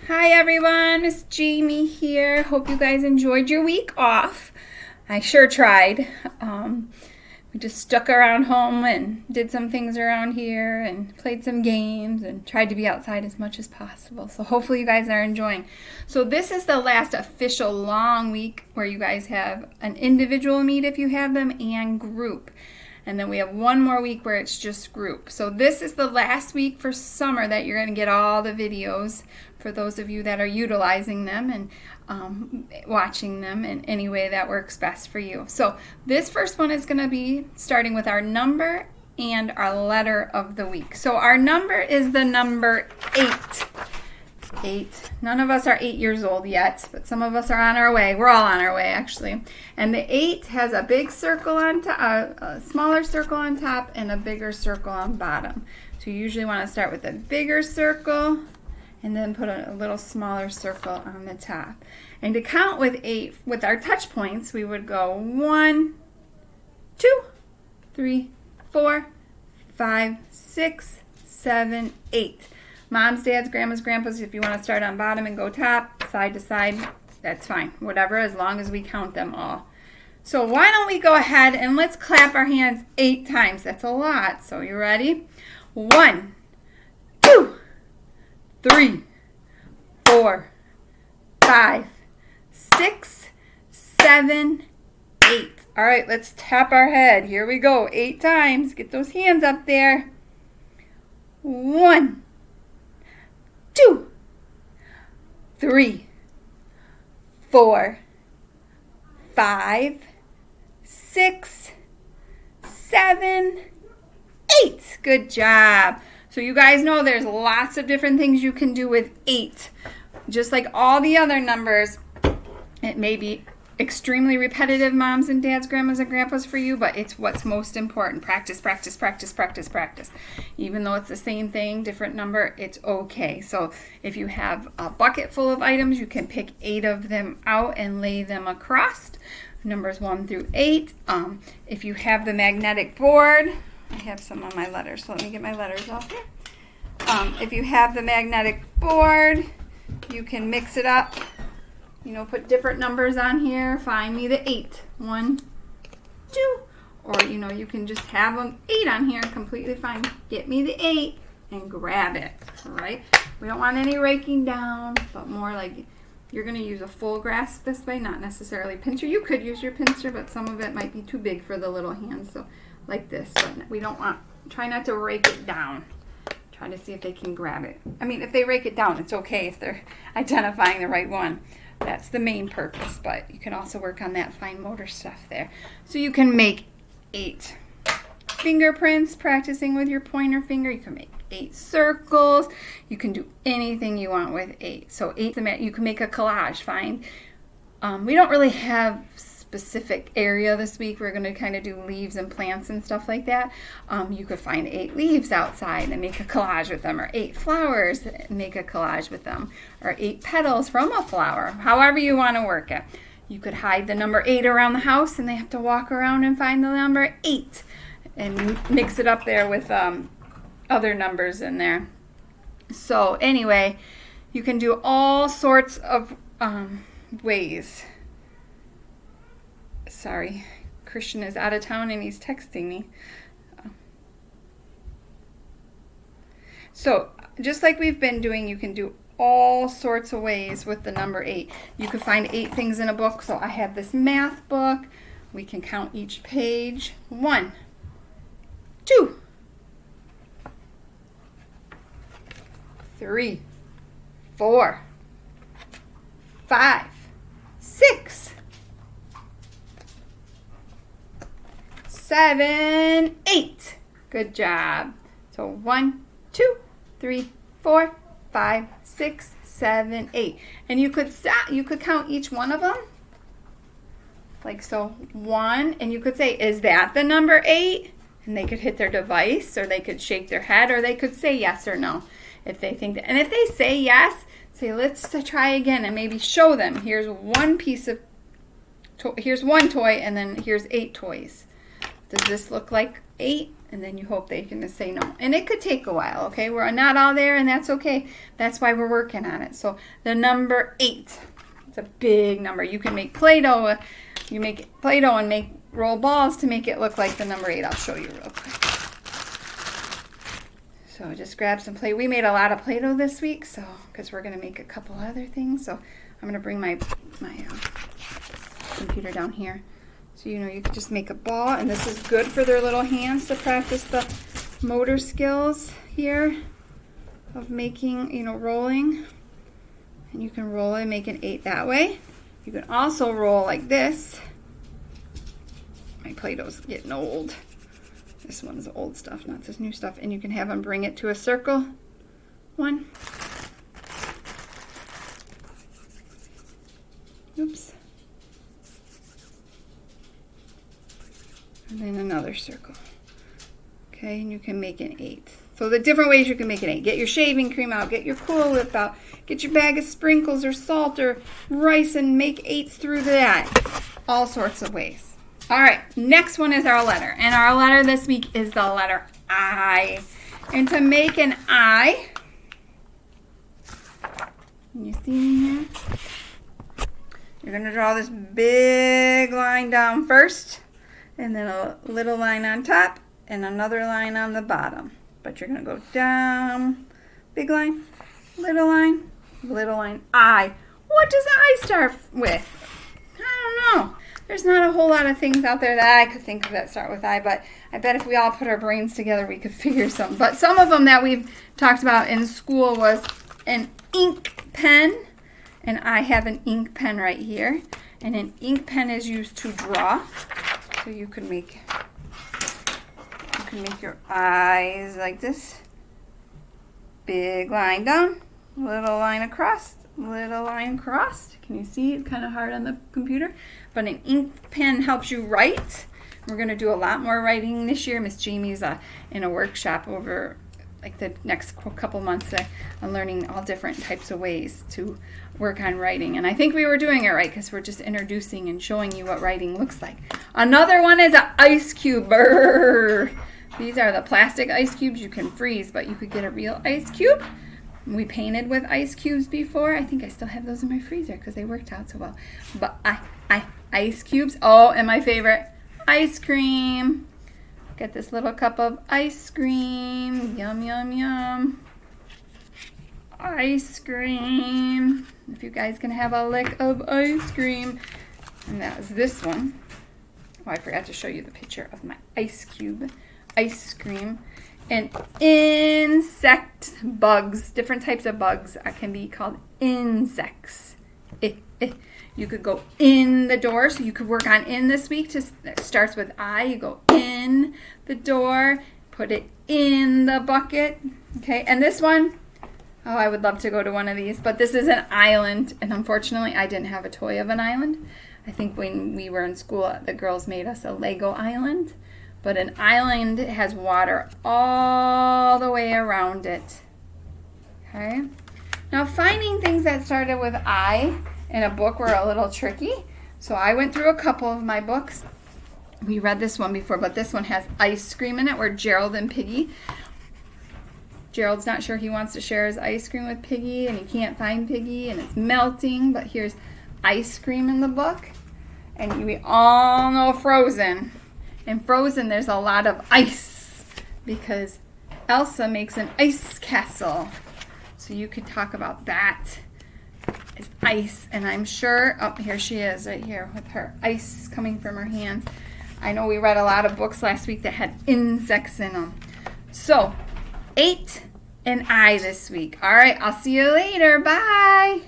Hi everyone, Miss Jamie here. Hope you guys enjoyed your week off. I sure tried. We just stuck around home and did some things around here and played some games and tried to be outside as much as possible. So hopefully you guys are enjoying. So this is the last official long week where you guys have an individual meet if you have them and group. And then we have one more week where it's just group. So this is the last week for summer that you're going to get all the videos for those of you that are utilizing them and watching them in any way that works best for you. So this first one is going to be starting with our number and our letter of the week. So our number is the number 8. 8. None of us are 8 years old yet, but some of us are on our way. We're all on our way, actually. And the 8 has a big circle on top, a smaller circle on top, and a bigger circle on bottom. So you usually want to start with a bigger circle and then put a little smaller circle on the top. And to count with 8, with our touch points, we would go 1, 2, 3, 4, 5, 6, 7, 8. Moms, dads, grandmas, grandpas, if you want to start on bottom and go top, side to side, that's fine. Whatever, as long as we count them all. So why don't we go ahead and let's clap our hands 8 times. That's a lot. So you ready? 1, 2, 3, 4, 5, 6, 7, 8. All right, let's tap our head. Here we go. 8 times. Get those hands up there. 1, 2, 3, 4, 5, 6, 7, 8. Good job. So you guys know there's lots of different things you can do with 8. Just like all the other numbers, it may be extremely repetitive, moms and dads, grandmas and grandpas, for you, but it's what's most important. Practice, practice, practice, practice, practice. Even though it's the same thing, different number, it's okay. So if you have a bucket full of items, you can pick 8 of them out and lay them across. Numbers 1 through 8. If you have the magnetic board, I have some on my letters, so let me get my letters off here. If you have the magnetic board, you can mix it up. You know, put different numbers on here. Find me the 8. 1, 2. Or, you know, you can just have them 8 on here. Completely fine. Get me the 8 and grab it. All right? We don't want any raking down, but more like you're going to use a full grasp this way, not necessarily pincer. You could use your pincer, but some of it might be too big for the little hands. So like this. But we don't want, try not to rake it down. Try to see if they can grab it. I mean, if they rake it down, it's okay if they're identifying the right one. That's the main purpose, but you can also work on that fine motor stuff there. So you can make 8 fingerprints, practicing with your pointer finger. You can make 8 circles. You can do anything you want with 8. So 8, you can make a collage, fine. We don't really have specific area this week. We're going to kind of do leaves and plants and stuff like that. You could find 8 leaves outside and make a collage with them, or 8 flowers and make a collage with them, or 8 petals from a flower, however you want to work it. You could hide the number 8 around the house and they have to walk around and find the number 8 and mix it up there with other numbers in there. So anyway, you can do all sorts of ways. Sorry, Christian is out of town and he's texting me. So just like we've been doing, you can do all sorts of ways with the number 8. You can find 8 things in a book. So I have this math book. We can count each page. 1, 2, 3, 4, 5, 6, 7, 8. Good job. So 1, 2, 3, 4, 5, 6, 7, 8. And you could count each one of them. Like so, 1, and you could say, is that the number 8? And they could hit their device, or they could shake their head, or they could say yes or no if they think that. And if they say yes, say, let's try again, and maybe show them. Here's one piece of, here's one toy, and then here's 8 toys. Does this look like 8? And then you hope they can just say no. And it could take a while, okay? We're not all there, and that's okay. That's why we're working on it. So the number 8. It's a big number. You can make Play-Doh. You make Play-Doh and make roll balls to make it look like the number 8. I'll show you real quick. So just grab some Play. We made a lot of Play-Doh this week, so because we're going to make a couple other things. So I'm going to bring my computer down here. So you can just make a ball, and this is good for their little hands to practice the motor skills here of making, rolling. And you can roll and make an 8 that way. You can also roll like this. My Play-Doh's getting old. This one's old stuff, not this new stuff. And you can have them bring it to a circle. 1. Oops. And then another circle. Okay, and you can make an 8. So the different ways you can make an 8. Get your shaving cream out. Get your Cool Whip out. Get your bag of sprinkles or salt or rice and make 8s through that. All sorts of ways. All right, next one is our letter. And our letter this week is the letter I. And to make an I, can you see me here? You're going to draw this big line down first, and then a little line on top, and another line on the bottom. But you're going to go down, big line, little line, I. What does I start with? I don't know. There's not a whole lot of things out there that I could think of that start with I, but I bet if we all put our brains together, we could figure some. But some of them that we've talked about in school was an ink pen, and I have an ink pen right here. And an ink pen is used to draw, so you can make your eyes like this. Big line down, little line across, little line across. Can you see? It's kind of hard on the computer. But an ink pen helps you write. We're going to do a lot more writing this year. Miss Jamie's in a workshop over like the next couple months on learning all different types of ways to work on writing. And I think we were doing it right because we're just introducing and showing you what writing looks like. Another one is an ice cube. Brrr. These are the plastic ice cubes you can freeze, but you could get a real ice cube. We painted with ice cubes before. I think I still have those in my freezer because they worked out so well. But ice cubes. Oh, and my favorite, ice cream. Get this little cup of ice cream. Yum, yum, yum. Ice cream. If you guys can have a lick of ice cream. And that was this one. Oh, I forgot to show you the picture of my ice cube. Ice cream. And insect bugs, different types of bugs can be called insects. You could go in the door, so you could work on in this week. It starts with I. You go in the door, put it in the bucket. Okay, and this one, oh, I would love to go to one of these, but this is an island, and unfortunately, I didn't have a toy of an island. I think when we were in school, the girls made us a Lego island. But an island has water all the way around it. Okay? Now, finding things that started with I in a book were a little tricky. So I went through a couple of my books. We read this one before, but this one has ice cream in it, where Gerald and Piggy. Gerald's not sure he wants to share his ice cream with Piggy, and he can't find Piggy, and it's melting. But here's ice cream in the book. And we all know Frozen. In Frozen, there's a lot of ice because Elsa makes an ice castle. So you could talk about that as ice. And I'm sure, oh, here she is right here with her ice coming from her hands. I know we read a lot of books last week that had insects in them. So, 8 and I this week. All right, I'll see you later. Bye.